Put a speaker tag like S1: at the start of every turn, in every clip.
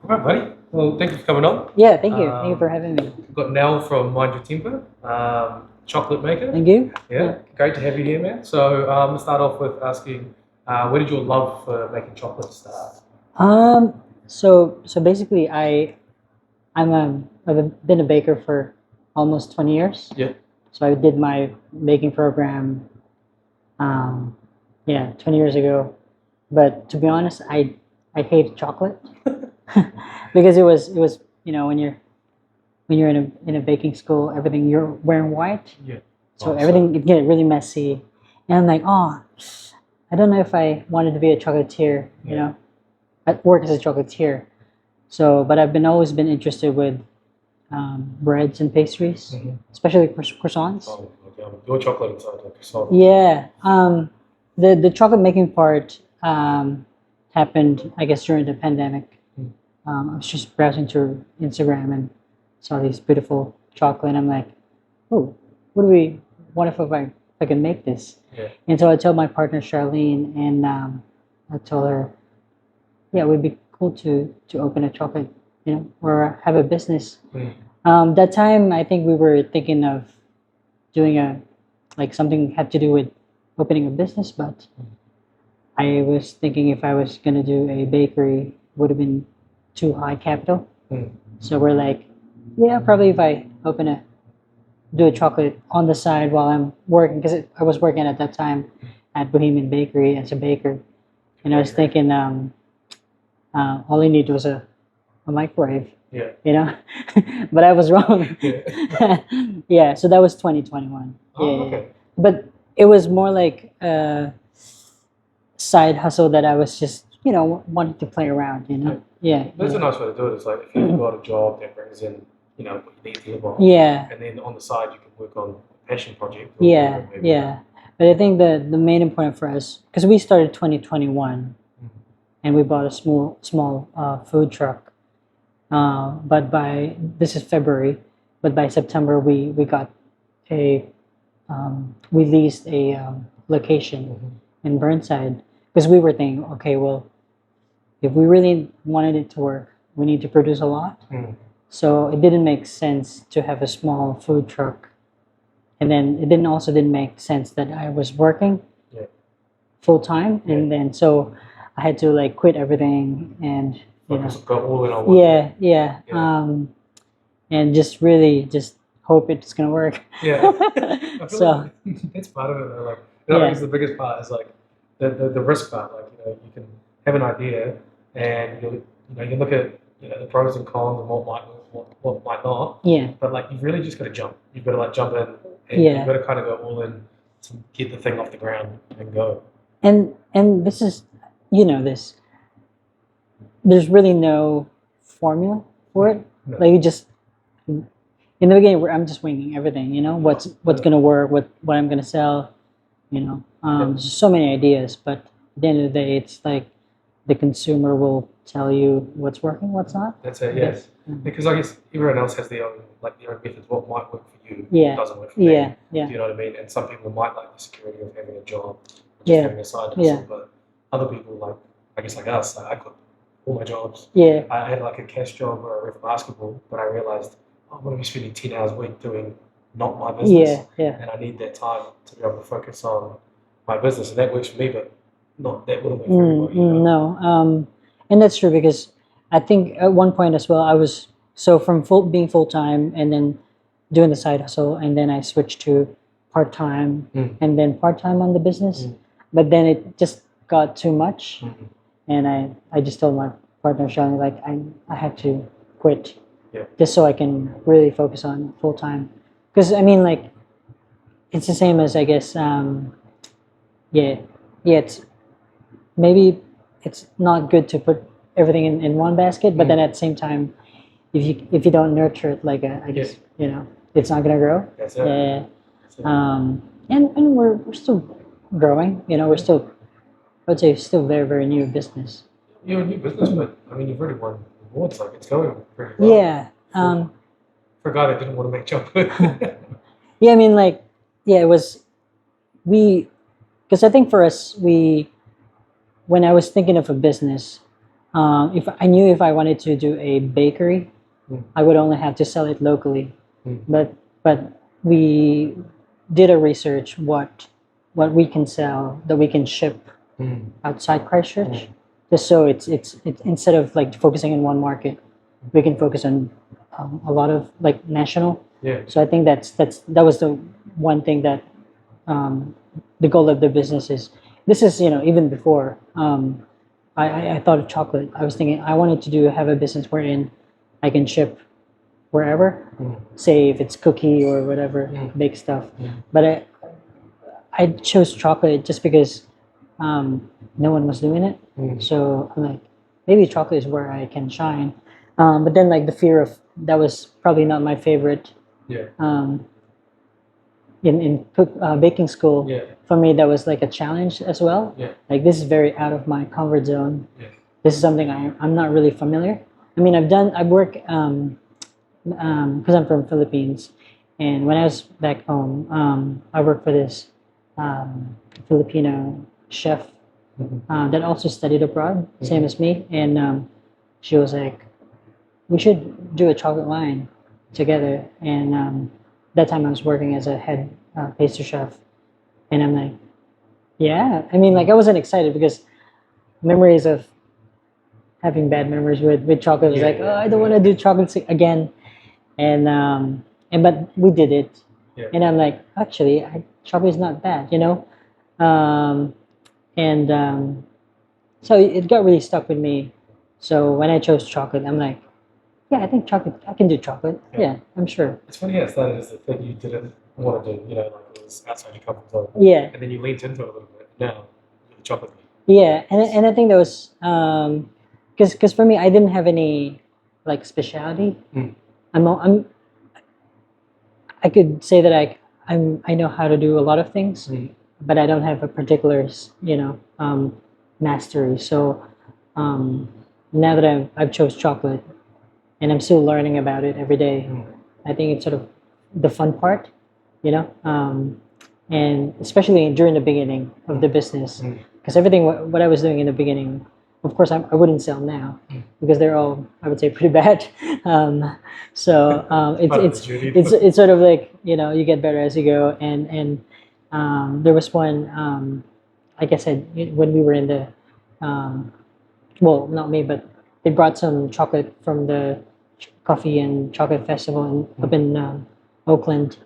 S1: All right, buddy. Well, thank you for coming on.
S2: Yeah, thank you. Thank you for having me.
S1: We've got Nell from Mind Your Temper, chocolate maker.
S2: Thank you.
S1: Yeah, great to have you here, man. So let's start off with asking, where did your love for making chocolate start?
S2: So basically, I've been a baker for almost 20 years.
S1: Yeah.
S2: So I did my baking program, um, yeah, 20 years ago. But to be honest, I hated chocolate because it was when you're in a baking school, everything you're wearing white,
S1: Yeah.
S2: so
S1: Oh,
S2: everything it get really messy, and I'm like, oh, I don't know if I wanted to be a chocolatier,
S1: Yeah.
S2: I work as a chocolatier. So, but I've been always been interested with breads and pastries,
S1: Mhm.
S2: especially croissants.
S1: Oh, okay. Your chocolate inside the croissant.
S2: Yeah, the chocolate making part happened, I guess, during the pandemic.
S1: Mm.
S2: I was just browsing through Instagram and saw these beautiful chocolate, and I'm like, oh, what do we? What if I can make this?
S1: Yeah.
S2: And so I told my partner Charlene, and I told her, yeah, it would be cool to open a chocolate, or have a business.
S1: Mm.
S2: That time, I think we were thinking of doing a like something had to do with opening a business, but I was thinking if I was gonna do a bakery, would have been too high capital.
S1: Mm.
S2: So we're like, yeah, probably if I do a chocolate on the side while I'm working, because I was working at that time at Bohemian Bakery as a baker, and I was thinking all I need was a microwave,
S1: Yeah.
S2: but I was wrong.
S1: Yeah.
S2: Yeah, so that was 2021.
S1: Oh,
S2: Yeah,
S1: okay.
S2: but it was more like a side hustle that I was just wanting to play around. Yeah,
S1: That's a
S2: yeah,
S1: nice way to do it. It's like if you've got a job that brings in, what you need to live on,
S2: yeah,
S1: and then on the side you can work on a passion project. Or
S2: yeah,
S1: whatever, maybe.
S2: yeah. But I think the main important for us, because we started 2021
S1: Mhm.
S2: and we bought a small food truck. But by this is February, but by September we got a we leased a location
S1: Mhm.
S2: in Burnside, because we were thinking, okay, well, if we really wanted it to work, we need to produce a lot.
S1: Mm.
S2: So it didn't make sense to have a small food truck, and then it didn't make sense that I was working
S1: Yeah.
S2: full time,
S1: Yeah.
S2: and then so I had to like quit everything and
S1: Focus, go all in on one.
S2: yeah, yeah,
S1: Yeah.
S2: and just really just hope it's gonna work.
S1: Yeah. I feel
S2: So
S1: like that's part of it though. Like, I
S2: yeah,
S1: think the biggest part is like the risk part. Like, you can have an idea and you look at the pros and cons and what might work, what might not.
S2: yeah,
S1: But like you've really just got to jump. You've got to like jump in and you've
S2: yeah,
S1: got to kind of go all in to get the thing off the ground and go.
S2: and this is this. There's really no formula for it.
S1: No.
S2: Like you just in the beginning, I'm just winging everything. What's gonna work, what I'm gonna sell. There's so many ideas, but at the end of the day, it's like the consumer will tell you what's working, what's not.
S1: That's it,
S2: I
S1: yes.
S2: guess. Mhm.
S1: Because I guess everyone else has their own methods. What might work for you
S2: Yeah.
S1: doesn't work for me.
S2: Yeah, yeah,
S1: Do you know what I mean? And some people might like the security of having a job, or just
S2: yeah,
S1: having a side hustle,
S2: yeah,
S1: but other people I guess like us, I quit all my jobs.
S2: yeah,
S1: I had like a cash job where I worked for basketball, but I realized I'm going to be spending 10 hours a week doing not my business,
S2: yeah, yeah.
S1: and I need that time to be able to focus on my business, and that works for me, but not that wouldn't work for everybody.
S2: No, and that's true because I think at one point as well, I was so from being full time and then doing the side hustle, and then I switched to part time,
S1: Mm.
S2: and then part time on the business.
S1: Mm.
S2: But then it just got too much,
S1: Mhm.
S2: and I just told my partner Shelley like I had to quit
S1: Yeah.
S2: just so I can really focus on full time. Because I mean, like it's the same as I guess, yeah, yeah. Maybe it's not good to put everything in one basket, but then at the same time, if you don't nurture it, like I guess it's not gonna grow.
S1: That's it.
S2: Yeah.
S1: That's it.
S2: And we're still growing. We're still, I would say, still very very new business.
S1: You're a new business, but I mean, you've already won awards. Like, it's going pretty well.
S2: Yeah.
S1: For a guy that didn't want to make chocolate.
S2: Yeah. I mean, like, yeah. It was we because I think for us when I was thinking of a business, if I knew if I wanted to do a bakery,
S1: Mm.
S2: I would only have to sell it locally.
S1: Mm.
S2: But we did a research what we can sell that we can ship
S1: Mm.
S2: outside Christchurch, just so it's instead of like focusing in one market, we can focus on a lot of like national.
S1: Yeah.
S2: So I think that was the one thing that the goal of the business is. This is even before I thought of chocolate. I was thinking I wanted to have a business wherein I can ship wherever,
S1: Mm.
S2: say if it's cookie or whatever, bake stuff. But I chose chocolate just because no one was doing it. So I'm like, maybe chocolate is where I can shine. But then like the fear of that was probably not my favorite
S1: Yeah.
S2: in baking school.
S1: Yeah.
S2: For me, that was like a challenge as well.
S1: Yeah.
S2: Like this is very out of my comfort zone.
S1: Yeah.
S2: This is something I'm not really familiar. I mean, I've worked because I'm from Philippines, and when I was back home, I worked for this Filipino chef that also studied abroad, same as me, and she was like, "We should do a chocolate line together." And that time I was working as a head pastry chef, and I'm like, "Yeah." I mean, like I wasn't excited because memories of having bad memories with chocolate was like, "Oh, I don't want to do chocolate again." And but we did it,
S1: Yeah.
S2: and I'm like, actually, chocolate is not bad, um, and so it got really stuck with me. So when I chose chocolate, I'm like, yeah, I think chocolate, I can do chocolate.
S1: Yeah.
S2: Yeah, I'm sure.
S1: It's funny how it started as the thing you didn't want to do, like it was outside your comfort zone.
S2: Yeah,
S1: And then you leaned into it a little bit. Now, you're the chocolate.
S2: yeah, and I think that was because for me, I didn't have any like specialty.
S1: Mm.
S2: I'm I could say that I know how to do a lot of things, but I don't have a particular mastery. So now that I've chose chocolate, and I'm still learning about it every day, I think it's sort of the fun part, and especially during the beginning of the business, because everything what I was doing in the beginning, of course, I wouldn't sell now because they're all, I would say, pretty bad. So it's sort of like you get better as you go, and there was one like I said when we were in the well, not me, but they brought some chocolate from the coffee and chocolate festival up in Oakland,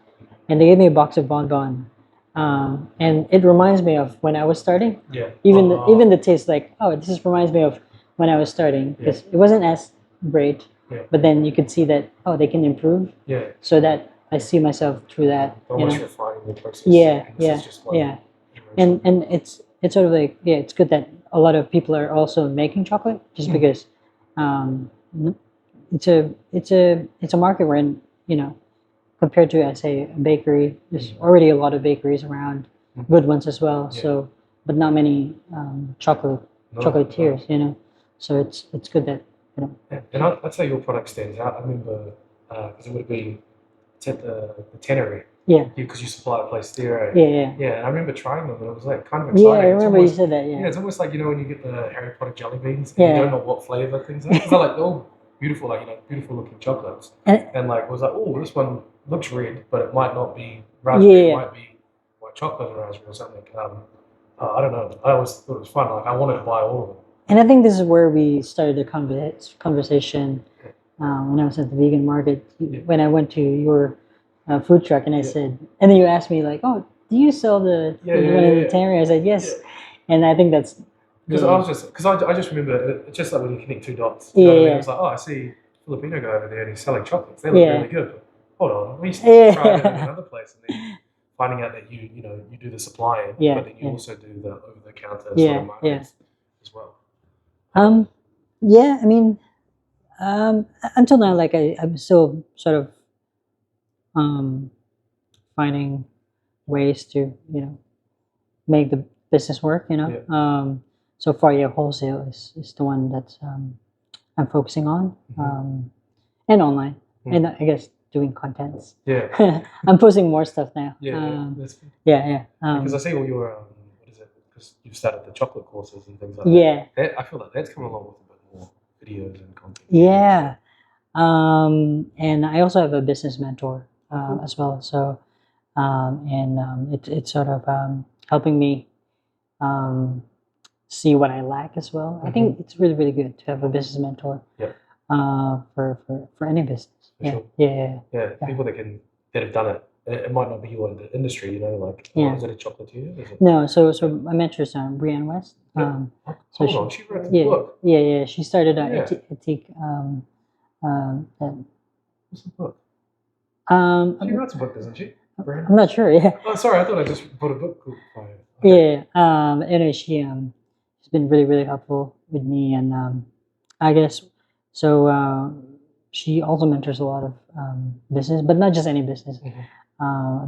S2: and they gave me a box of bonbon. And it reminds me of when I was starting.
S1: Yeah.
S2: Even the taste, like, oh, this just reminds me of when I was starting because it wasn't as great, but then you could see that they can improve.
S1: Yeah.
S2: So that I see myself through that.
S1: Almost refining the process.
S2: Yeah,
S1: and this is just one
S2: yeah.
S1: iteration.
S2: And it's sort of like it's good that a lot of people are also making chocolate just because it's a market where compared to say a bakery, there's already a lot of bakeries around, good ones as well.
S1: Yeah.
S2: So but not many chocolatiers. So it's good that
S1: And I'd say your product stands out. I remember because it would have been it's at the Tannery.
S2: Yeah.
S1: Because you supply a place there.
S2: Yeah.
S1: Yeah, and I remember trying them, and it was like kind of exciting.
S2: Yeah, I remember
S1: you
S2: said that. Yeah.
S1: Yeah, it's almost like when you get the Harry Potter jelly beans, and
S2: Yeah.
S1: you don't know what flavor things are. Because they're like they're all beautiful, beautiful looking chocolates. And like it was like, oh, this one looks red, but it might not be raspberry. It might be white chocolate and raspberry or something. I don't know. I always thought it was fun. Like I wanted to buy all of them.
S2: And I think this is where we started the conversation when I was at the vegan market. When I went to your food truck, and I said, and then you asked me like, "Oh, do you sell the Tannery?" I said, "Yes," and I think that's
S1: because I just remember it's just like when you connect two dots.
S2: Yeah.
S1: What I mean? It was like, oh, I see Filipino guy over there, and he's selling chocolates. They look really good. But hold on, we used to try it in another place, and then finding out that you do the supplying, but then you also do the over the counter sort of markets as well.
S2: Yeah, I mean, until now, like I'm still sort of finding ways to make the business work. So far, wholesale is the one that I'm focusing on, and online, and I guess doing contents.
S1: Yeah.
S2: I'm posting more stuff now.
S1: That's good.
S2: Yeah.
S1: Because I see all your what is it? Because you've started the chocolate courses and things like that.
S2: Yeah.
S1: I feel like that's coming along with a bit more videos and content.
S2: Yeah. And I also have a business mentor as well. So, it's sort of helping me um, see what I lack as well. I think it's really, really good to have a business mentor
S1: Yeah.
S2: for any business.
S1: For
S2: Yeah.
S1: sure.
S2: Yeah.
S1: Yeah, people that have done it. It might not be your industry, you know, like
S2: Yeah.
S1: is it a chocolatier? Is it?
S2: No, so my mentor's Brianne West.
S1: Yeah.
S2: So
S1: Hold on, she wrote the
S2: yeah,
S1: book.
S2: yeah. She started
S1: Yeah.
S2: Etique.
S1: What's the book?
S2: Um,
S1: She writes a book, doesn't she?
S2: I'm not sure. Yeah.
S1: Oh, sorry, I thought I just bought a book. Okay.
S2: Yeah. Anyway, she's been really, really helpful with me, and I guess so. She also mentors a lot of business, but not just any business.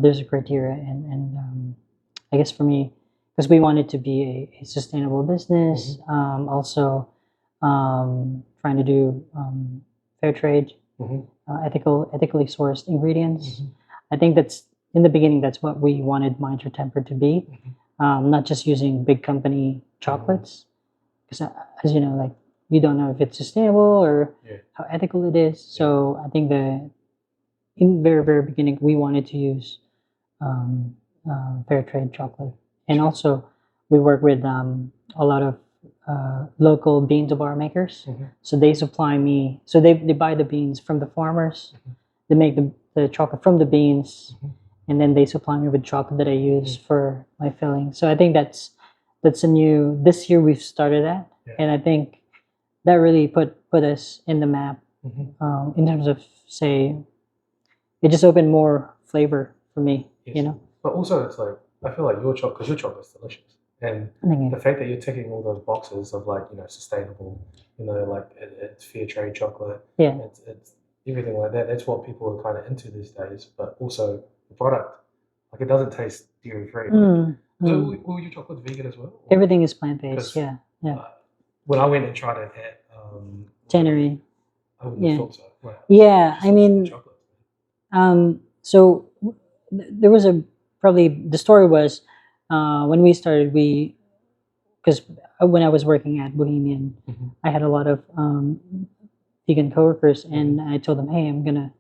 S2: There's a criteria, and I guess for me, because we want it to be a sustainable business, also trying to do fair trade, ethically sourced ingredients. I think that's in the beginning. That's what we wanted Mind Your Temper to be, not just using big company chocolates, because as you know, like you don't know if it's sustainable or how ethical it is. So I think in very very beginning we wanted to use fair trade chocolate, and also we work with a lot of local bean to bar makers. So they supply me. So they buy the beans from the farmers. They make the chocolate from the beans, and then they supply me with chocolate that I use for my filling. So I think that's a new. This year we've started that, and I think that really put us in the map in terms of say. It just opened more flavor for me, you know.
S1: But also, it's like I feel like because your chocolate's delicious, and the fact that you're ticking all those boxes of like sustainable, like it's fair trade chocolate, it's everything like that. That's what people are kind of into these days. But also the product, like it doesn't taste dairy free. So, will your chocolate vegan as well?
S2: Everything is plant based. Yeah.
S1: When I went and tried it at
S2: Tannery.
S1: I wouldn't have thought so. Wow.
S2: Yeah, I mean, so there was the story was when we started, because when I was working at Bohemian, I had a lot of vegan coworkers, and I told them, hey, I'm gonna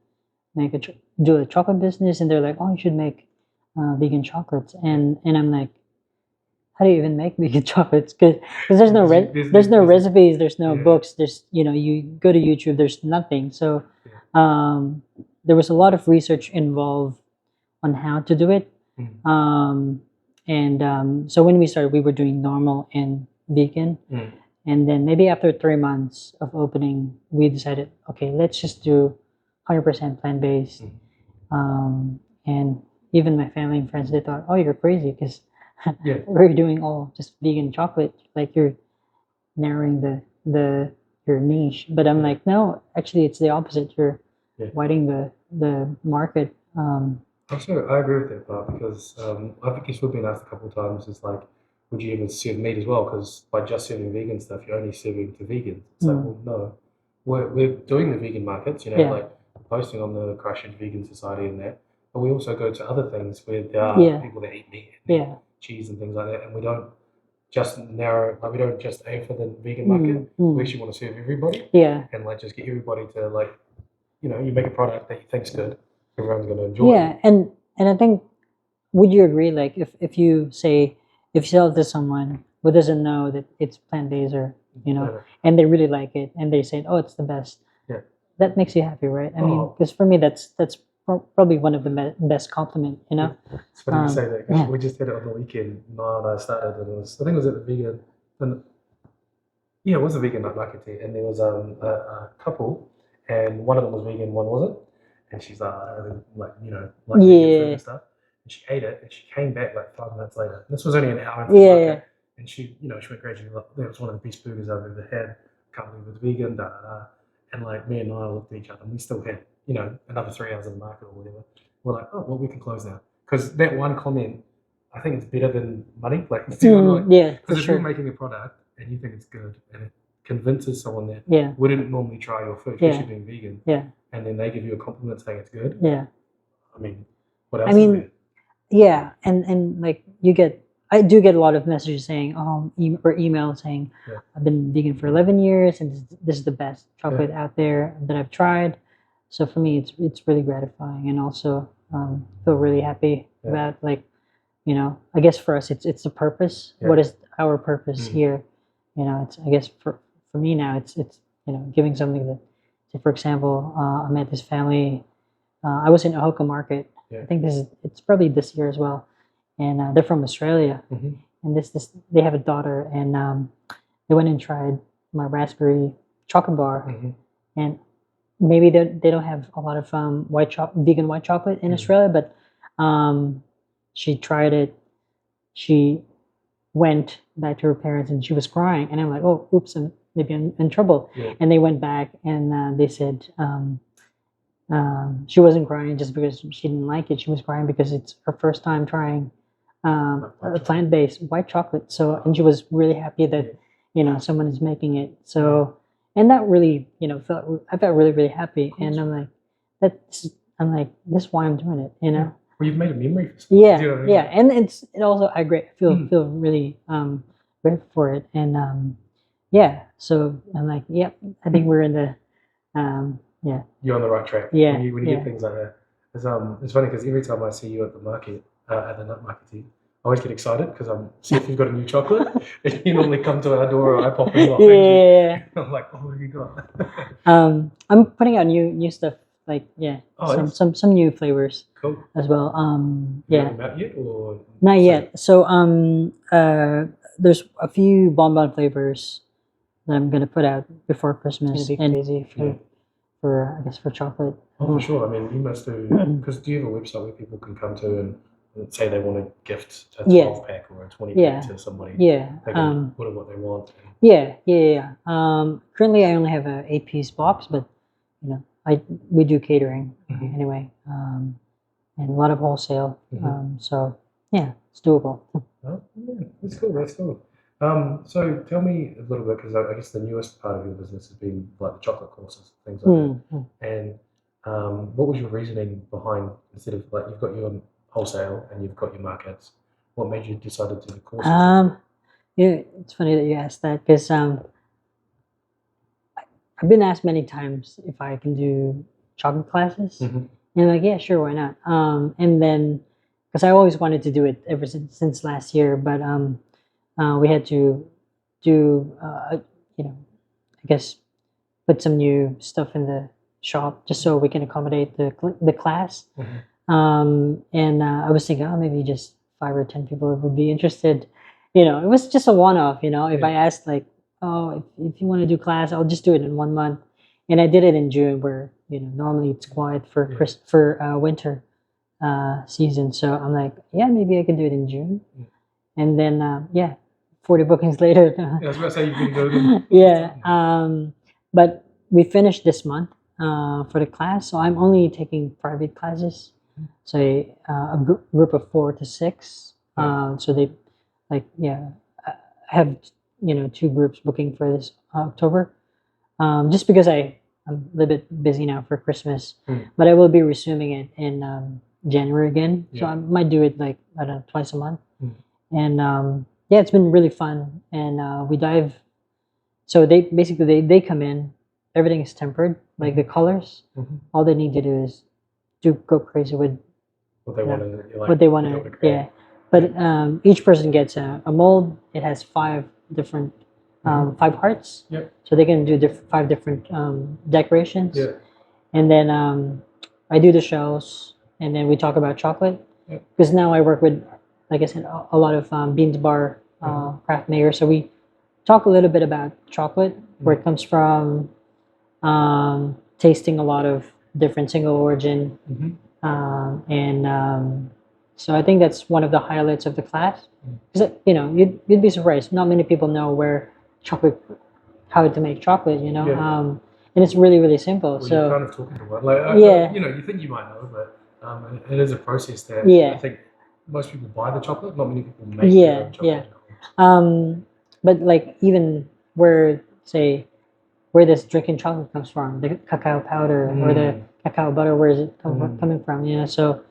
S2: do a chocolate business, and they're like, oh, you should make vegan chocolates, and I'm like, how do you even make vegan chocolates? Because there's no recipes, there's no books, there's you go to YouTube, there's nothing. So there was a lot of research involved on how to do it. So when we started, we were doing normal and vegan. And then maybe after 3 months of opening, we decided, okay, let's just do 100% plant-based. And even my family and friends, they thought, oh, you're crazy, because we're doing all just vegan chocolate. Like you're narrowing your niche. But I'm like, no, actually, it's the opposite. You're widening the market.
S1: Also, I agree with that part because I think we've been asked a couple of times, is like, would you even serve meat as well? Because by just serving vegan stuff, you're only serving to vegans. It's like, well, no. We're doing the vegan markets, like posting on the Christchurch Vegan Society and that. But we also go to other things where there are people that eat meat and cheese and things like that. And we don't just we don't just aim for the vegan market. We actually want to serve everybody. And like just get everybody to like, you make a product that you think's good. Everyone's going to enjoy it.
S2: And I think, would you agree, like if you sell it to someone who doesn't know that it's plant-based or and they really like it and they say, oh, it's the best, that makes you happy, right? I mean, because for me that's probably one of the best compliment,
S1: It's funny you say that, because we just had it on the weekend. Niall and I started, and I think it was at the vegan, and it was a vegan night market, and there was a couple, and one of them was vegan, one wasn't. And she's like vegan food and stuff. And she ate it, and she came back like 5 minutes later. This was only an hour into the market. And she went crazy. Like, that was one of the best burgers I've ever had. Can't believe it's vegan, da da da. And like me and Niall looked at each other, and we still had another 3 hours in the market or whatever. We're like, oh well, we can close now, because that one comment, I think it's better than money. Like, because if you're making a product and you think it's good, and it convinces someone that wouldn't normally try your food, especially being vegan, and then they give you a compliment saying it's good. I mean, what else is there?
S2: And like you get I do get a lot of messages saying, or email saying,
S1: Yeah.
S2: I've been vegan for 11 years, and this is the best chocolate out there that I've tried. So for me, it's really gratifying, and also feel really happy
S1: Yeah.
S2: about, like, I guess for us, it's the purpose.
S1: Yeah.
S2: What is our purpose
S1: Mm.
S2: here? It's, I guess, for me now, it's giving something that, say, for example, I met this family. I was in Ahoka Market.
S1: Yeah.
S2: I think it's probably this year as well, and they're from Australia.
S1: Mhm.
S2: And this they have a daughter, and they went and tried my raspberry chocolate bar,
S1: Mhm.
S2: and maybe they don't have a lot of vegan white chocolate in
S1: Mm.
S2: Australia, but she tried it. She went back to her parents, and she was crying, and I'm like, oh, oops, maybe I'm in trouble.
S1: Yeah.
S2: And they went back, and they said she wasn't crying just because she didn't like it. She was crying because it's her first time trying a plant-based white chocolate. So, and she was really happy that someone is making it. So, and that really I felt really, really happy. And I'm like, this is why I'm doing it.
S1: Well, you've made a memory for
S2: Yeah,
S1: Do you know what I mean?
S2: yeah, and it also I feel
S1: Mm.
S2: feel really grateful for it, and yeah. So I'm like, yep, I think we're in the yeah.
S1: You're on the right track.
S2: Yeah,
S1: When you
S2: yeah.
S1: get things like that, it's funny because every time I see you at the market, at the nut market, I always get excited because I'm see if you've got a new chocolate. And you normally come to our door, or I pop in.
S2: Yeah.
S1: I'm like, oh, what have you got?
S2: I'm putting out new stuff, like
S1: Oh, nice.
S2: some new flavors
S1: Cool.
S2: as well.
S1: Have you got them out yet, or
S2: Not yet. So there's a few bonbon flavors that I'm gonna put out before Christmas. It's gonna be crazy for I guess for chocolate.
S1: Oh, for sure. I mean, you must do, because do you have a website where people can come to and say they want to gift a 12 pack or a 20 pack to somebody?
S2: Yeah.
S1: They can order what they want.
S2: Yeah. Currently, I only have a 8-piece box, but we do catering anyway, and a lot of wholesale. So yeah, it's doable.
S1: Oh, yeah, that's cool. That's cool. So tell me a little bit, because I guess the newest part of your business has been like the chocolate courses, things like that. And what was your reasoning behind, instead of like you've got your wholesale and you've got your markets, what made you decide to do the courses?
S2: It's funny that you asked that, because I've been asked many times if I can do chocolate classes, and I'm like, yeah, sure, why not? And then, because I always wanted to do it ever since last year, but we had to do, I guess, put some new stuff in the shop just so we can accommodate the class. And I was thinking, maybe just 5 or 10 people would be interested. It was just a one-off. If I asked, like, oh, if you want to do class, I'll just do it in 1 month. And I did it in June, where normally it's quiet for winter season. So I'm like, yeah, maybe I can do it in June. And then 40 bookings later.
S1: I was about to say you've been doing
S2: but we finished this month for the class, so I'm only taking private classes. So a group of 4 to 6. So they I have 2 groups booking for this October. Just because I'm a little bit busy now for Christmas, but I will be resuming it in January again. So I might do it, like, I don't know, twice a month. And it's been really fun. And we dive. So they come in, everything is tempered, like the colors. All they need to do is go crazy with
S1: what they want to,
S2: what they want to. Yeah. But each person gets a mold. It has 5 different 5 hearts. So they can do 5 different decorations. And then I do the shells, and then we talk about chocolate. Because now I work with, like I said, a lot of Beans Bar craft makers. So we talk a little bit about chocolate, where it comes from, tasting a lot of different single origin, and so I think that's one of the highlights of the class. Because you'd be surprised. Not many people know how to make chocolate. And it's really, really simple.
S1: Well,
S2: so
S1: you're kind of talking to one. Like, you think you might know, but it is a process that I think most people buy the chocolate. Not many people make their own chocolate.
S2: But like, even where this drinking chocolate comes from, the cacao powder or the cacao butter, where is it coming from? So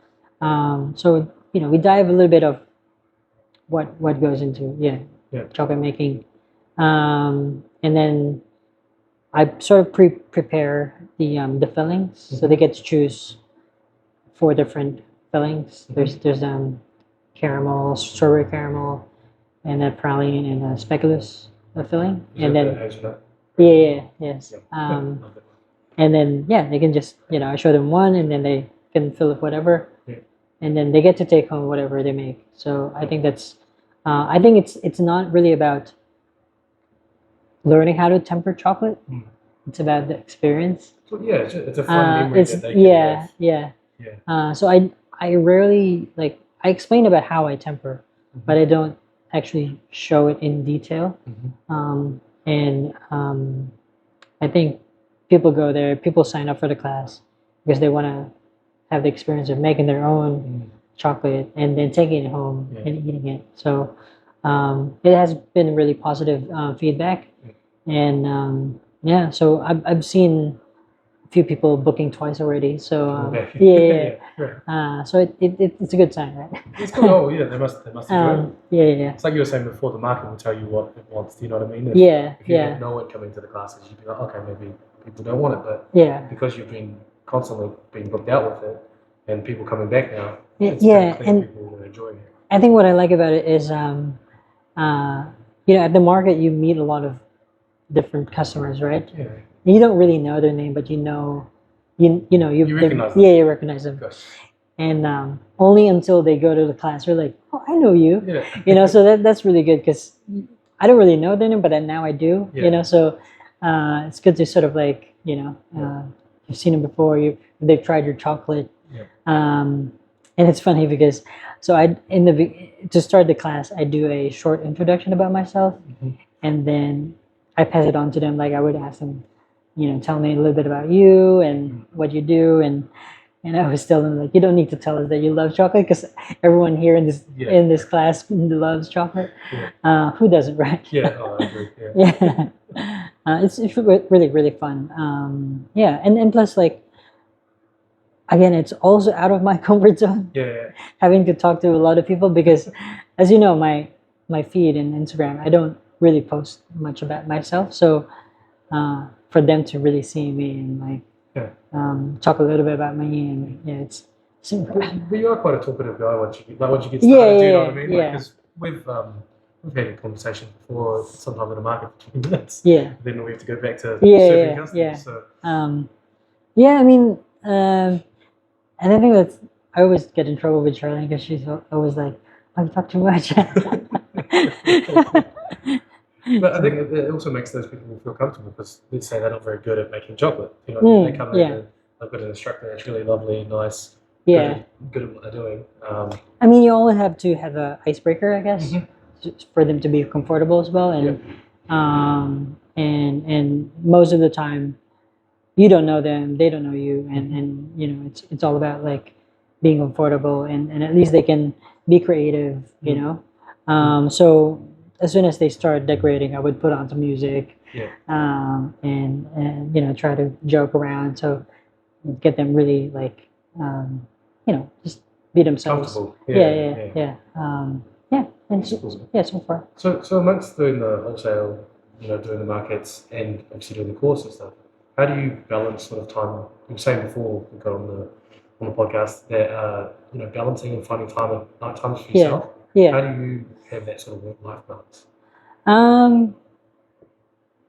S2: we dive a little bit of what goes into
S1: Yeah.
S2: chocolate making, and then I sort of prepare the fillings, so they get to choose 4 different fillings. There's caramel, strawberry caramel, and a praline and a speculoos filling,
S1: Is
S2: and
S1: it
S2: then
S1: the hazelnut?
S2: yes,
S1: Yeah. Love it.
S2: and then they can just I show them one, and then they can fill it whatever,
S1: Yeah.
S2: and then they get to take home whatever they make. So I think I think it's not really about learning how to temper chocolate.
S1: Mm.
S2: It's about the experience.
S1: So yeah, it's a fun memory
S2: It's
S1: that they can have.
S2: yeah.
S1: Yeah.
S2: So I rarely I explain about how I temper, but I don't actually show it in detail. And I think people go there, people sign up for the class because they want to have the experience of making their own chocolate and then taking it home and eating it. So it has been really positive feedback, and so I've seen a few people booking twice already. So
S1: Okay. Yeah.
S2: so it's a good sign, right?
S1: It's good. Oh yeah, they must enjoy it.
S2: Yeah.
S1: It's like you were saying before, the market will tell you what it wants. Do you know what I mean? If you don't know it coming to the classes, you'd be like, okay, maybe people don't want it, but because you've been constantly being booked out with it, and people coming back now, it's pretty clear
S2: and
S1: people are enjoying it.
S2: I think what I like about it is, at the market you meet a lot of different customers, right?
S1: Yeah.
S2: You don't really know their name, but you
S1: recognize them.
S2: Yeah, you recognize them.
S1: Gosh.
S2: And only until they go to the class, you're like, oh, I know you.
S1: Yeah.
S2: So that's really good because I don't really know their name, but now I do.
S1: Yeah.
S2: So it's good to sort of you've seen them before. They've tried your chocolate.
S1: Yeah.
S2: And it's funny because to start the class, I do a short introduction about myself, and then I pass it on to them. Like I would ask them, tell me a little bit about you and what you do, and I always tell them like, you don't need to tell us that you love chocolate because everyone here in this class loves chocolate.
S1: Yeah.
S2: Who doesn't, right?
S1: Yeah. Oh, I agree.
S2: Yeah. It's really really fun. And plus again, it's also out of my comfort zone.
S1: Yeah.
S2: Having to talk to a lot of people because, as you know, my feed in Instagram, I don't really post much about myself. So for them to really see me and talk a little bit about me, and it's
S1: But you are quite a talkative guy once you get started. Do you know what I mean?
S2: Yeah.
S1: Because we've had a conversation before, sometimes in the market for 20 minutes.
S2: Yeah.
S1: Then we have to go back to serving customers.
S2: Yeah.
S1: So.
S2: I mean, and I think I always get in trouble with Charlene because she's always like, "Oh, you talk too much."
S1: But I think it also makes those people feel comfortable because let's say they're not very good at making chocolate. They come in and they've got an instructor that's really lovely, nice, good at what they're doing.
S2: I mean, you always have to have an icebreaker, I guess, for them to be comfortable as well. And and most of the time, you don't know them, they don't know you, and it's all about being comfortable, and at least they can be creative, So as soon as they start decorating, I would put on some music, and try to joke around, so get them really just be themselves.
S1: Comfortable.
S2: And so far.
S1: So amongst doing the wholesale, doing the markets, and obviously doing the course and stuff, how do you balance sort of time? You were saying before we got on the podcast that balancing and finding time at night times for yourself. How do you have that sort of work-life balance?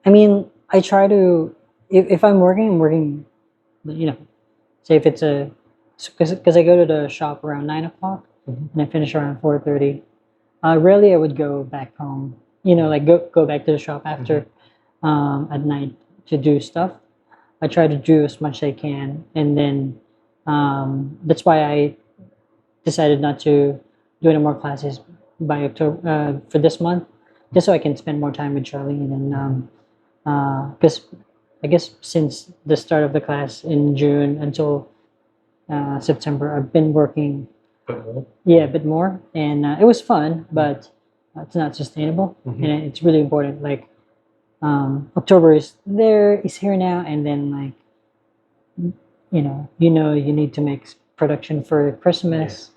S2: I mean, I try to if I'm working, say if it's because I go to the shop around 9 o'clock and I finish around 4:30. Rarely I would go back home. Go back to the shop after at night to do stuff. I try to do as much as I can, and then that's why I decided not to do any more classes by October for this month, just so I can spend more time with Charlene. And because I guess since the start of the class in June until September, I've been working a bit more, and it was fun, but it's not sustainable, and it's really important. October is here now, and then you need to make production for Christmas.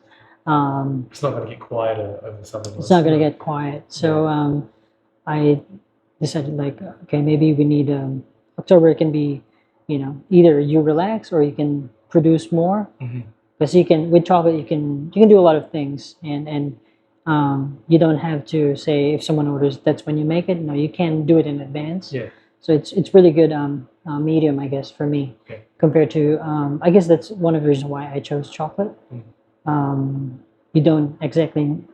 S1: It's not going to get quieter over summer
S2: it's
S1: months.
S2: not going to get quiet. So I decided like, okay, maybe we need October can be, either you relax or you can produce more.
S1: Mhm.
S2: Because you can with chocolate you can do a lot of things, and you don't have to say if someone orders that's when you make it. No, you can do it in advance.
S1: Yeah.
S2: So it's really good medium, I guess, for me
S1: Okay.
S2: compared to I guess that's one of the reasons why I chose chocolate.
S1: Mhm.
S2: You don't exactly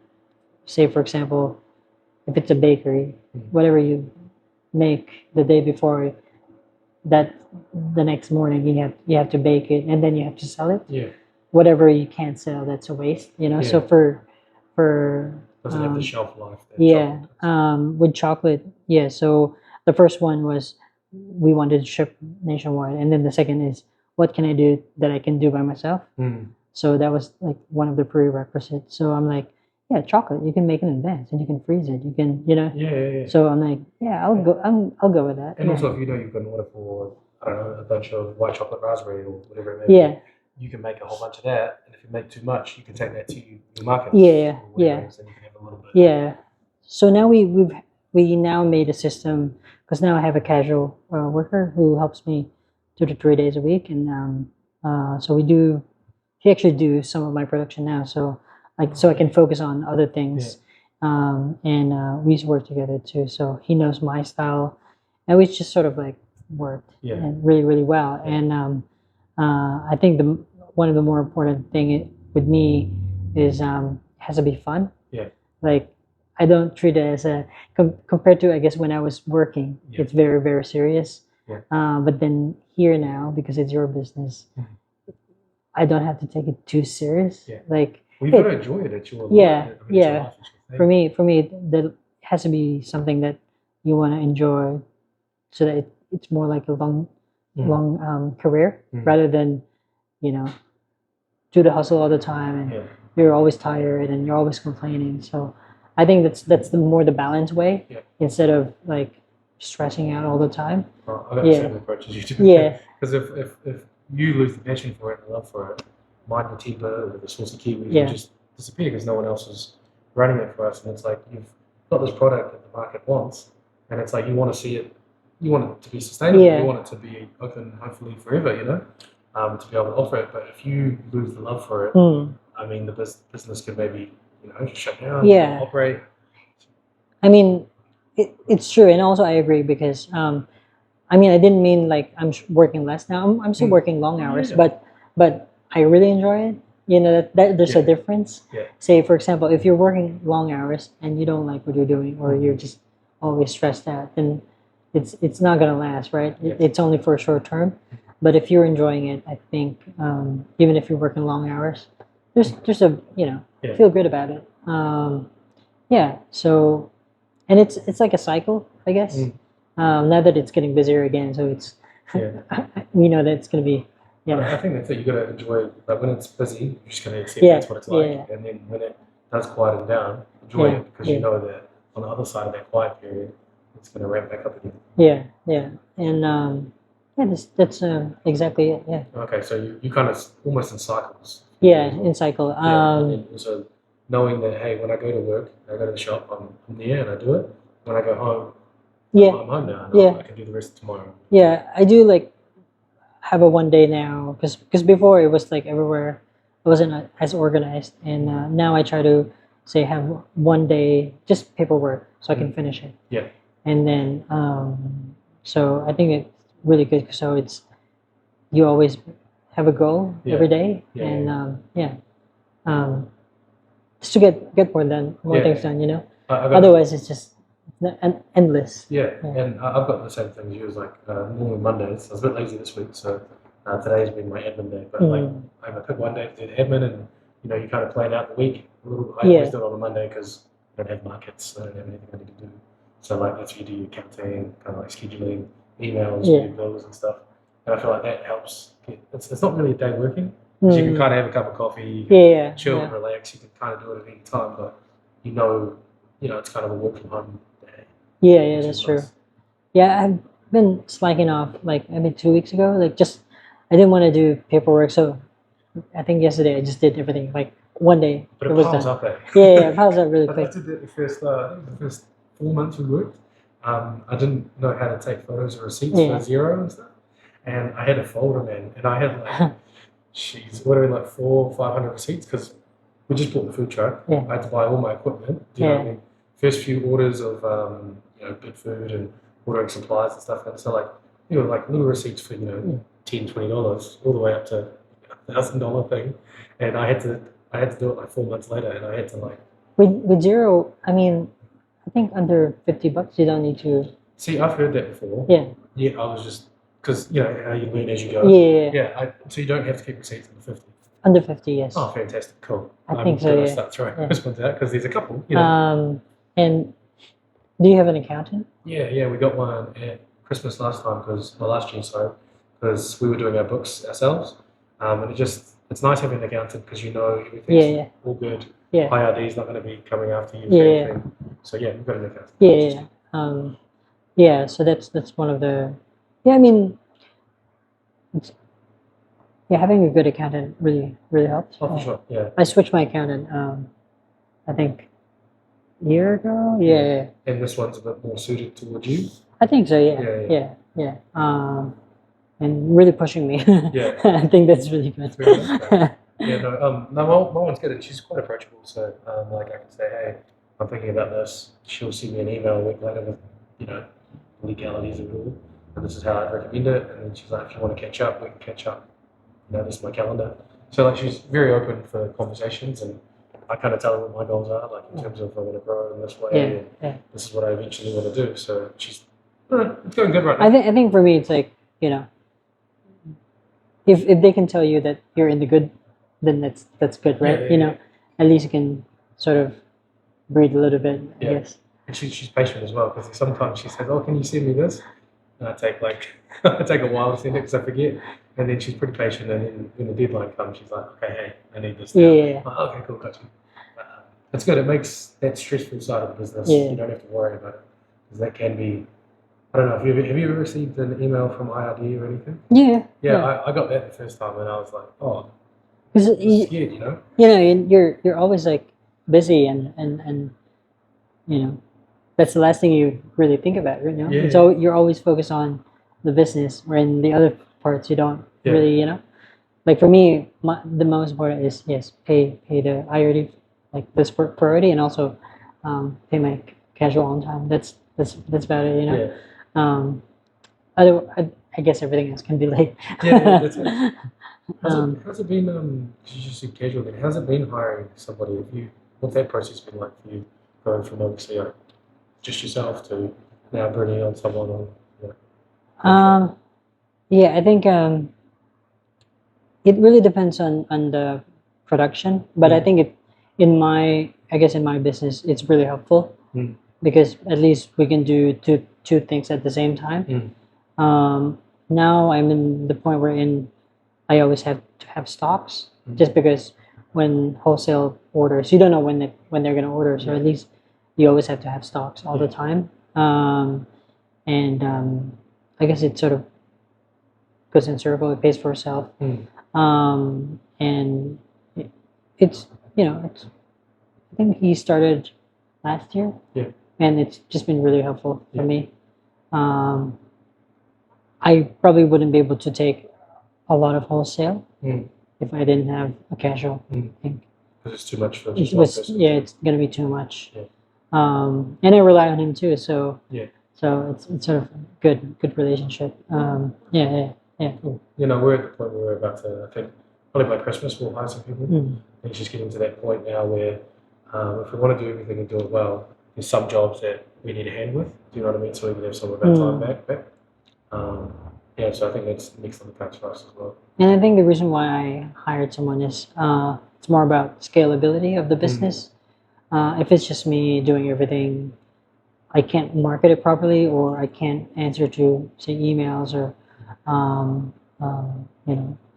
S2: say, for example, if it's a bakery,
S1: Mhm.
S2: whatever you make the day before, that the next morning you have to bake it and then you have to sell it.
S1: Yeah.
S2: Whatever you can't sell, that's a waste. So
S1: Yeah.
S2: for
S1: Doesn't have the
S2: um,
S1: shelf life that
S2: yeah,
S1: chocolate does.
S2: with chocolate, yeah. So the first one was we wanted to ship nationwide, and then the second is what can I do that I can do by myself.
S1: Mm.
S2: So that was like one of the prerequisites. So I'm like, yeah, chocolate you can make in advance and you can freeze it. You can,
S1: Yeah, yeah, yeah.
S2: So I'm like, yeah, I'll go with that.
S1: And
S2: Yeah,
S1: also, if you know you've got an order for, I don't know, a bunch of white chocolate raspberry or whatever it may
S2: yeah,
S1: be, you can make a whole bunch of that. And if you make too much, you can take that to your markets
S2: yeah,
S1: or whatever
S2: yeah.
S1: it is, and you can have a little bit.
S2: Yeah. So now we now made a system because now I have a casual worker who helps me 2 to 3 days a week, and so he actually do some of my production now. So so I can focus on other things, and we used to work together too. So he knows my style, and we just sort of like worked
S1: Yeah.
S2: and really really well.
S1: Yeah.
S2: And I think the one of the more important with me is it has to be fun.
S1: Yeah.
S2: Like I don't treat it as compared to I guess when I was working,
S1: Yeah.
S2: it's very very serious.
S1: Yeah.
S2: But then here now because it's your business,
S1: Mhm.
S2: I don't have to take it too serious.
S1: Yeah.
S2: Like
S1: Well, you've got to enjoy it. It's your
S2: Yeah,
S1: life. I mean, it's your
S2: yeah.
S1: life, it's your thing.
S2: for me, that has to be something that you want to enjoy, so that it's more like a long career
S1: Mm.
S2: rather than you know do the hustle all the time and
S1: Yeah.
S2: you're always tired and you're always complaining. So I think that's the balanced way
S1: Yeah.
S2: instead of like stressing out all the time.
S1: Well, I've got
S2: Yeah.
S1: the same approach as you do.
S2: Yeah,
S1: Because if you lose the passion for it and the love for it, Mind the Timber or the Saucy Kiwis
S2: Yeah.
S1: will just disappear because no one else is running it for us. And it's like you've got this product that the market wants, and it's like you want to see it, you want it to be sustainable,
S2: Yeah.
S1: you want it to be open hopefully forever, to be able to offer it. But if you lose the love for it,
S2: Mm.
S1: I mean, the business could maybe shut down,
S2: Yeah.
S1: operate.
S2: I mean, it's true, and also I agree because I mean I didn't mean like I'm working less now. I'm still
S1: Mm.
S2: working long
S1: Oh,
S2: hours,
S1: yeah.
S2: but I really enjoy it. That there's a
S1: Yeah.
S2: difference.
S1: Yeah.
S2: Say for example, if you're working long hours and you don't like what you're doing, or you're just always stressed out, then it's not gonna last, right?
S1: Yeah.
S2: It's only for a short term. But if you're enjoying it, I think even if you're working long hours, there's a
S1: Yeah.
S2: feel good about it. Yeah. So, and it's like a cycle, I guess.
S1: Mm.
S2: Now that it's getting busier again, so it's
S1: Yeah.
S2: we know that it's gonna be
S1: I
S2: yeah
S1: think that's it. You got to enjoy. Like when it's busy, you're just going to accept
S2: Yeah,
S1: that's what it's like.
S2: yeah.
S1: And then when it does quieten down, enjoy
S2: Yeah,
S1: it because
S2: yeah.
S1: you know that on the other side of that quiet period, it's going to ramp back up again.
S2: yeah, and yeah, that's exactly it. Yeah,
S1: Okay, so you kind of almost in cycles.
S2: yeah, in cycle.
S1: Yeah, and then also knowing that hey, when I go to work, I go to the shop, I'm there and I do it. When I go home,
S2: Yeah,
S1: I'm home now. And
S2: Yeah.
S1: I can do the rest tomorrow.
S2: yeah, I do like have a one day now because before it was like everywhere. I wasn't as organized, and now I try to say have one day just paperwork so I can finish it.
S1: Yeah.
S2: And then so I think it's really good. So it's you always have a goal
S1: Yeah.
S2: every day,
S1: Yeah,
S2: and
S1: yeah.
S2: just to get more
S1: Yeah.
S2: things done.
S1: I've got-
S2: Otherwise, it's just endless.
S1: Yeah,
S2: Yeah.
S1: and I've got the same thing as you. Is like normally Mondays. I was a bit lazy this week, so today's been my admin day. But like, I'm gonna pick one day to do the admin, and you kind of plan out the week a little. I always do it on a Monday because I don't have markets. I don't have anything I need to do. So like that's where you do your accounting, kind of like scheduling, emails,
S2: Yeah.
S1: your bills and stuff. And I feel like that helps. It's not really a day working. 'Cause you can kind of have a cup of coffee, you can
S2: Yeah,
S1: chill
S2: yeah.
S1: and relax. You can kind of do it at any time, but it's kind of a work from home day.
S2: Yeah, yeah,
S1: which
S2: that's
S1: is
S2: true.
S1: nice.
S2: Yeah, I've been slacking off like maybe 2 weeks ago. Like just I didn't want to do paperwork, so I think yesterday I just did everything like one day
S1: But
S2: it
S1: it
S2: was
S1: piles
S2: done.
S1: up, eh?
S2: Yeah, it piles up really
S1: I
S2: quick.
S1: did that the first 4 months we worked. I didn't know how to take photos or receipts
S2: Yeah.
S1: for Zero and stuff. And I had a folder, man, and I had like, jeez, what are we, like 400-500 receipts? Because we just bought the food truck.
S2: Yeah.
S1: I had to buy all my equipment. Do you know what I mean? First few orders of bid food and ordering supplies and stuff. And so like, like little receipts for $10, $20 all the way up to $1,000 thing. And I had to do it like 4 months later, and I had to like.
S2: With Zero, I mean, I think under $50 you don't need to.
S1: See, I've heard that before.
S2: Yeah.
S1: Yeah, I was just because how you learn as you go.
S2: Yeah.
S1: Yeah. So you don't have to keep receipts under 50.
S2: Under 50, yes.
S1: Oh, fantastic! Cool.
S2: I think so.
S1: I'm gonna
S2: Yeah.
S1: start throwing
S2: Yeah.
S1: those ones out because there's a couple.
S2: And do you have an accountant?
S1: Yeah, we got one at Christmas last time last year, sorry, because we were doing our books ourselves. And it's nice having an accountant because everything's all good.
S2: Yeah.
S1: IRD's not going to be coming after you.
S2: Yeah.
S1: Anything. So yeah, we've got an accountant.
S2: Yeah. So that's one of the. Yeah, I mean, having a good accountant really helps.
S1: Oh, for sure. Yeah.
S2: I switched my accountant. I think a year ago. Yeah.
S1: And this one's a bit more suited towards you.
S2: I think so. Yeah. And really pushing me.
S1: Yeah.
S2: I think that's really good.
S1: Yeah, no, my one's good, and she's quite approachable. So, like, I can say, hey, I'm thinking about this. She'll send me an email a week later with, legalities of it all, and this is how I'd recommend it. And then she's like, if you want to catch up, we can catch up. This is my calendar. So, like, she's very open for conversations, and I kind of tell her what my goals are, like, in terms of I want to grow in this way, and this is what I eventually want to do. So, she's it's going good right now.
S2: I think for me, it's like, if they can tell you that you're in the good, then that's good, right? At least you can sort of breathe a little bit, I guess.
S1: And she's patient as well, because sometimes she says, "Oh, can you send me this?" And I take a while to send it because I forget. And then she's pretty patient, and then when the deadline comes, she's like, "Okay, hey, I need this now."
S2: Yeah.
S1: I'm like, okay, cool, gotcha. It's good. It makes that stressful side of the business.
S2: Yeah.
S1: You don't have to worry about it, because that can be. I don't know. Have you ever received an email from IRD or anything?
S2: Yeah.
S1: Yeah. I got that the first time, and I was like, "Oh."
S2: Because
S1: scared,
S2: you're always like busy and that's the last thing you really think about,
S1: Yeah.
S2: So you're always focused on the business, when the other parts you don't really, like for me, the most important is pay the IRD, like this priority, and also pay my casual on time. That's about it, I guess everything else can be late.
S1: Yeah, that's it. How's it been? You just said casual. Then how's it been hiring somebody? What's that process been like for you, going from obviously just yourself to now bringing on someone on?
S2: Yeah, I think it really depends on the production, but I think in my business it's really helpful because at least we can do two things at the same time. Now I'm in the point wherein I always have to have stocks, just because when wholesale orders, you don't know when they're going to order, so at least you always have to have stocks all the time. And I guess it sort of goes in circle. It pays for itself, and it's I think he started last year, and it's just been really helpful for me. I probably wouldn't be able to take a lot of wholesale if I didn't have a casual thing.
S1: Because it's too much for
S2: It's going to be too much.
S1: Yeah.
S2: And I rely on him too, so so it's sort of good relationship. Cool.
S1: We're at the point where we're about to, I think, probably by Christmas we'll hire some people. And it's just getting to that point now where if we want to do everything and do it well, there's some jobs that we need a hand with. Do you know what I mean? So we can have some of our time back. So I think that's next on the cards for us as well.
S2: And I think the reason why I hired someone is it's more about scalability of the business. If it's just me doing everything, I can't market it properly, or I can't answer to, say, emails, or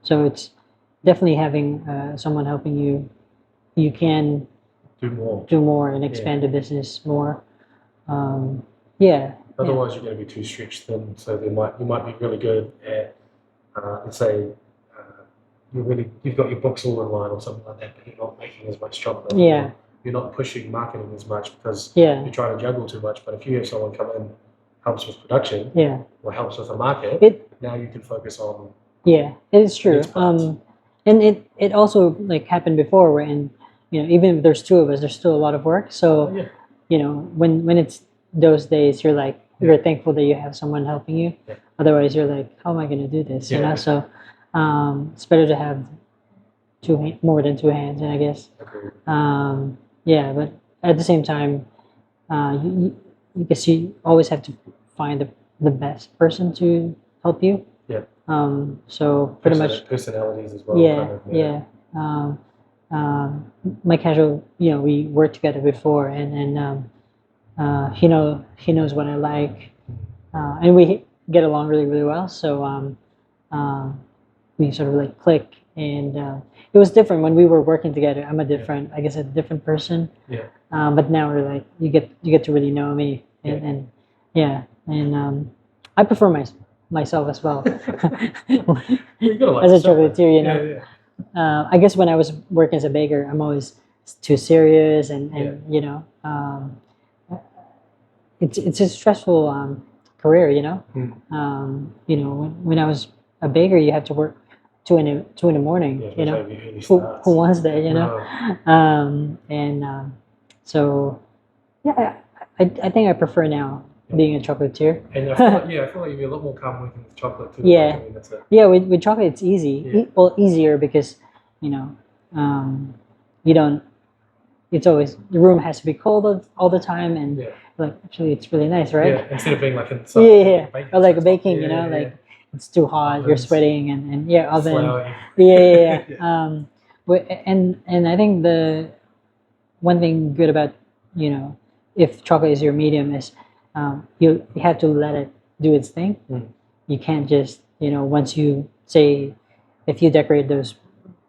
S2: So it's definitely having someone helping you. You can do more and expand the business more.
S1: Otherwise, you're going to be too stretched thin. So you might be really good at, let's say, you've got your books all in line or something like that, but you're not making as much chocolate.
S2: Yeah.
S1: You're not pushing marketing as much because
S2: Yeah.
S1: you're trying to juggle too much. But if you have someone come in, helps with production,
S2: Yeah.
S1: or helps with the market, now you can focus on.
S2: Yeah, it's true.
S1: Its parts.
S2: And it also like happened before when, you know, even if there's two of us, there's still a lot of work. So,
S1: Yeah.
S2: you know, when it's those days, you're like, you're thankful that you have someone helping you.
S1: Yeah.
S2: Otherwise, you're like, how am I going to do this? You
S1: Yeah.
S2: know, so it's better to have more than two hands, I guess.
S1: Agreed.
S2: Yeah, but at the same time, you guess you always have to find the best person to help you.
S1: Yeah.
S2: So pretty much.
S1: Personalities as well.
S2: Yeah,
S1: kind of,
S2: yeah. My casual, you know, we worked together before, and he knows what I like, and we get along really really well. So we sort of like click, and it was different when we were working together. I'm I guess a different person.
S1: Yeah.
S2: But now we're like you get to really know me, and I prefer myself as well.
S1: You gotta like
S2: As a
S1: yourself,
S2: chocolatier, you know.
S1: Yeah.
S2: I guess when I was working as a baker, I'm always too serious, and you know, it's a stressful career, you know. You know, when I was a baker, you have to work two in the morning.
S1: Yeah,
S2: you know,
S1: really
S2: who wants that? You know, so yeah, I think I prefer now being a chocolatier.
S1: And I feel like you'd be a lot more calm working with chocolate too.
S2: Yeah.
S1: I mean, that's it.
S2: Yeah, with chocolate it's easy.
S1: Yeah.
S2: Well, easier because, you know, you don't. It's always the room has to be cold all the time, and like actually it's really nice, right?
S1: Yeah, instead of being like in
S2: or like baking, you know, like it's too hot,
S1: Ovens.
S2: you're sweating, and oven.
S1: Flour.
S2: Yeah. And I think the one thing good about, you know, if chocolate is your medium is you have to let it do its thing. You can't just, you know, once you say, if you decorate those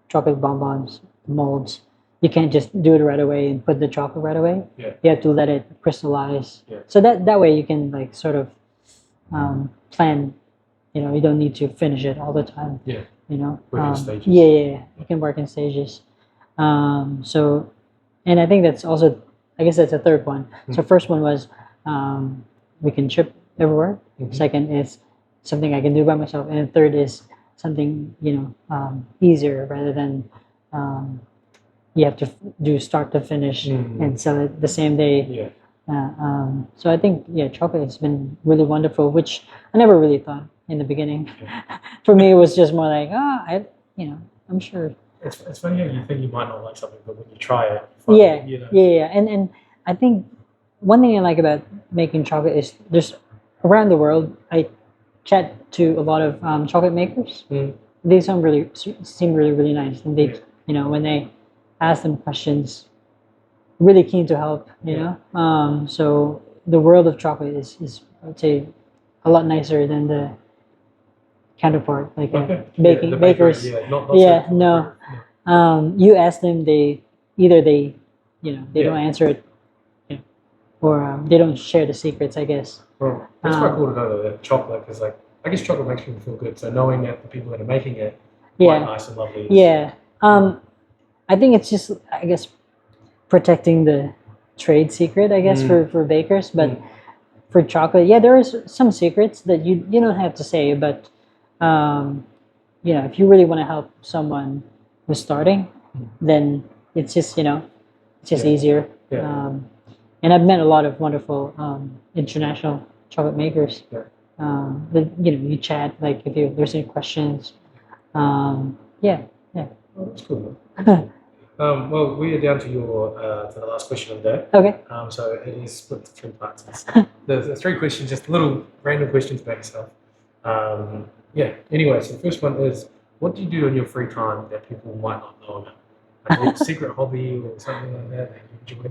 S2: chocolate bonbons molds, you can't just do it right away and put the chocolate right away.
S1: Yeah.
S2: You have to let it crystallize.
S1: Yeah.
S2: So that way you can like sort of plan. You know, you don't need to finish it all the time.
S1: Yeah.
S2: You know.
S1: Work in stages.
S2: Yeah. You can work in stages. So, and I think that's also, I guess that's the third one. So first one was we can ship everywhere. Second is something I can do by myself, and the third is something, you know, easier rather than you have to do start to finish and sell it the same day.
S1: Yeah.
S2: So I think chocolate has been really wonderful, which I never really thought in the beginning. For me, it was just more like I'm sure.
S1: It's funny how you think you might not like something, but when you try it, you know.
S2: Yeah. And I think one thing I like about making chocolate is just around the world, I chat to a lot of chocolate makers. They seem really really nice, and they you know, when they ask them questions, really keen to help. You know, so the world of chocolate is I would say a lot nicer than the counterpart, like baking bakers. No. You ask them, they either they don't answer it, or they don't share the secrets, I guess.
S1: Well, it's quite cool to know that chocolate, because like I guess chocolate makes people feel good. So knowing that the people that are making it quite nice and lovely.
S2: Yeah. I think it's just, I guess, protecting the trade secret, I guess, for bakers, but for chocolate, there are some secrets that you don't have to say, but you know, if you really want to help someone who's starting, then it's just easier. And I've met a lot of wonderful international chocolate makers. That you chat, like if there's any questions.
S1: Oh, that's cool. Well, we are down to the last question of the day.
S2: Okay.
S1: So it is split to three parts. There's three questions, just little random questions about yourself. Anyway, so the first one is, what do you do in your free time that people might not know about? Like a secret hobby or something like that you enjoy?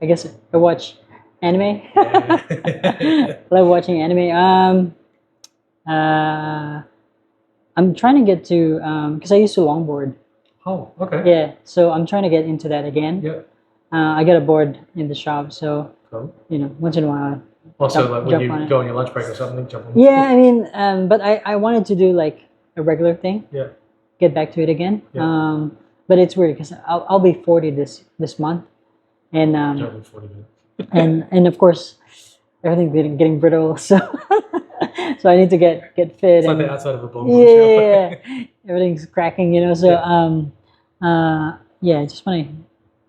S2: I guess I watch anime. I love watching anime. I'm trying to get to because I used to longboard.
S1: Oh, okay.
S2: Yeah, so I'm trying to get into that again.
S1: Yeah.
S2: I got a board in the shop, so
S1: cool.
S2: Once in a while.
S1: Also, like when you go on your lunch break or something, jump on.
S2: Yeah, I mean, but I wanted to do like a regular thing.
S1: Yeah.
S2: Get back to it again.
S1: Yeah.
S2: But it's weird because I'll be 40 this month, and
S1: Don't live 40 minutes.
S2: and of course everything's getting brittle, so so I need to get fit.
S1: It's like
S2: and
S1: the outside of a bomb.
S2: yeah, everything's cracking, So I just want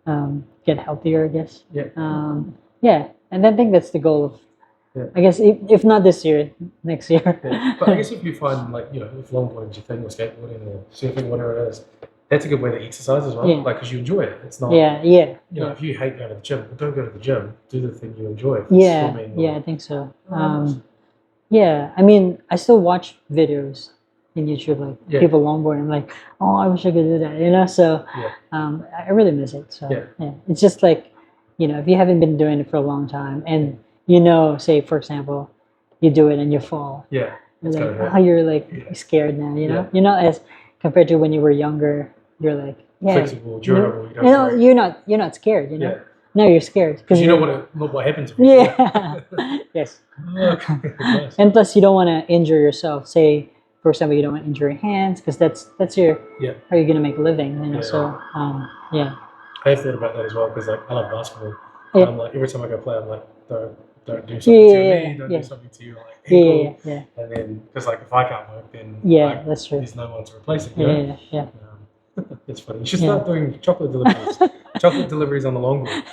S2: to get healthier, I guess.
S1: Yeah.
S2: Yeah, and I think that's the goal of.
S1: Yeah.
S2: I guess if not this year, next year.
S1: Yeah. But I guess if you find like if longboarding's your thing or skateboarding or surfing, whatever it is, that's a good way to exercise as well.
S2: Yeah.
S1: Like because you enjoy it. It's not.
S2: Yeah.
S1: If you hate going to the gym, well, don't go to the gym. Do the thing you enjoy. If it's swimming or-
S2: I think so. Yeah, I mean, I still watch videos in YouTube, like
S1: Yeah.
S2: people longboard. I'm like, oh, I wish I could do that, So,
S1: Yeah.
S2: I really miss it. So,
S1: Yeah.
S2: it's just like, if you haven't been doing it for a long time, and say for example, you do it and you fall,
S1: Yeah.
S2: you're
S1: It's
S2: like,
S1: gonna hurt.
S2: oh, you're like
S1: Yeah.
S2: scared now,
S1: Yeah.
S2: You're not as compared to when you were younger. You're like,
S1: Flexible, durable. You don't break.
S2: you're not scared,
S1: Yeah.
S2: No, you're scared
S1: Because you know
S2: you're-
S1: what happens. If you
S2: Yeah. Yes.
S1: fall. Nice.
S2: And plus, you don't want to injure yourself. Say, for example, you don't want to injure your hands because that's your
S1: Yeah.
S2: how you're gonna make a living.
S1: Yeah.
S2: So yeah,
S1: I have thought about that as well because like I love basketball.
S2: Yeah.
S1: I'm like every time I go play, I'm like don't do something to me, don't
S2: yeah.
S1: do something to your like
S2: yeah,
S1: ankle.
S2: yeah,
S1: And then because like if I can't work, then
S2: yeah.
S1: like,
S2: That's true.
S1: there's no one to replace it. You know?
S2: Yeah.
S1: It's funny. You should
S2: Yeah.
S1: start doing chocolate deliveries. Chocolate deliveries on the longboard.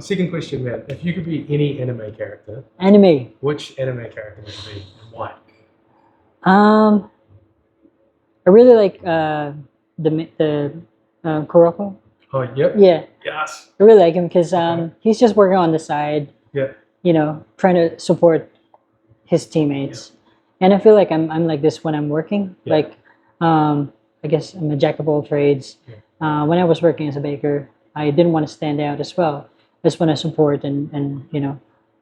S1: Second question, man. If you could be any anime character,
S2: Anime.
S1: which anime character would you be and why?
S2: I really like the Kuroko.
S1: Oh, yep.
S2: Yeah,
S1: Yes.
S2: I really like him because
S1: Okay.
S2: he's just working on the side.
S1: Yeah.
S2: Trying to support his teammates. And I feel like I'm like this when I'm working.
S1: Yeah.
S2: Like, I guess I'm a jack of all trades.
S1: Yeah.
S2: When I was working as a baker, I didn't want to stand out as well. I just want to support and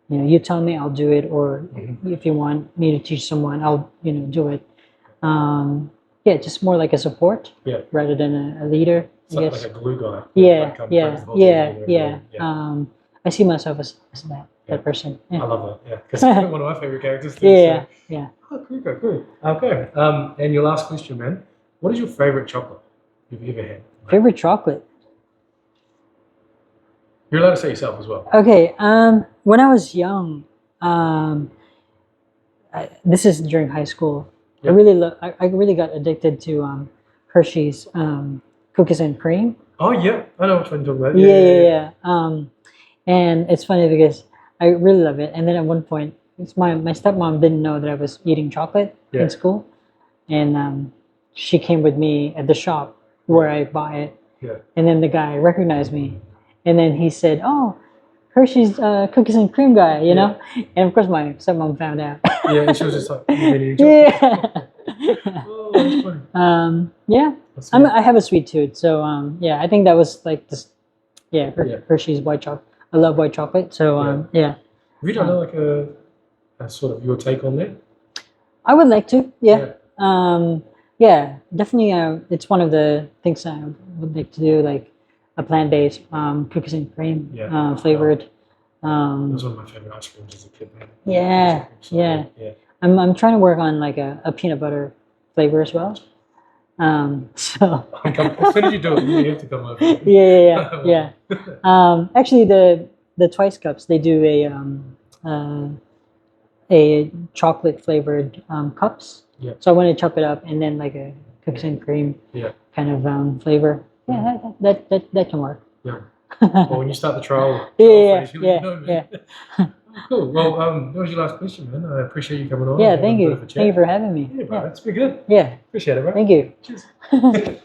S2: you tell me, I'll do it. Or if you want me to teach someone, I'll do it. Just more like a support
S1: Yeah.
S2: rather than a leader.
S1: It's
S2: I
S1: like,
S2: guess.
S1: like a glue guy.
S2: Yeah,
S1: Like,
S2: yeah,
S1: brings the whole team together.
S2: yeah. I see myself as that
S1: Yeah.
S2: person.
S1: I
S2: Yeah.
S1: love that. Yeah. Because one of my favorite characters too.
S2: Yeah,
S1: So.
S2: yeah.
S1: Oh, cool. Okay. And your last question, man. What is your favorite chocolate you've ever had?
S2: Favorite chocolate.
S1: You're allowed to say yourself as well.
S2: Okay. When I was young, this is during high school.
S1: Yeah.
S2: I really got addicted to Hershey's cookies and cream.
S1: Oh, yeah. I know which one you're talking about.
S2: Yeah. And it's funny because I really love it. And then at one point, it's my stepmom didn't know that I was eating chocolate
S1: Yeah.
S2: in school, and she came with me at the shop where I bought it.
S1: Yeah.
S2: And then the guy recognized me, and then he said, "Oh, Hershey's cookies and cream guy,"
S1: Yeah.
S2: And of course, my stepmom found out.
S1: Yeah, and she was just like, "You been eating chocolate?"
S2: Yeah.
S1: Oh, that's funny.
S2: Yeah.
S1: That's
S2: I
S1: good.
S2: have a sweet tooth, so yeah, I think that was like this. Yeah,
S1: Yeah.
S2: Hershey's white chocolate. I love white chocolate, so yeah.
S1: Have you done like a sort of your take on that?
S2: I would like to. Yeah, definitely. It's one of the things I would like to do, like a plant-based cookies and cream
S1: Yeah.
S2: flavored.
S1: It was one of my favorite ice creams as a kid, man.
S2: Yeah,
S1: So,
S2: yeah.
S1: yeah.
S2: I'm trying to work on like a peanut butter flavor as well. So
S1: As soon as you do it, you have to come over.
S2: yeah. Actually, the Twice Cups, they do a chocolate flavored cups.
S1: Yeah.
S2: So I want to chop it up and then like a cookies and cream
S1: Yeah.
S2: kind of flavor. Yeah, that can work.
S1: Yeah. Well, when you start the trial
S2: Yeah,
S1: phase, you let me know, man. Cool. Well, that was your last question, man. I appreciate you coming on.
S2: Yeah,
S1: and having
S2: thank
S1: a bit
S2: you.
S1: of a chat.
S2: Thank you for having me.
S1: Yeah, bro. It's been good.
S2: Yeah,
S1: Appreciate it, bro.
S2: thank you.
S1: Cheers.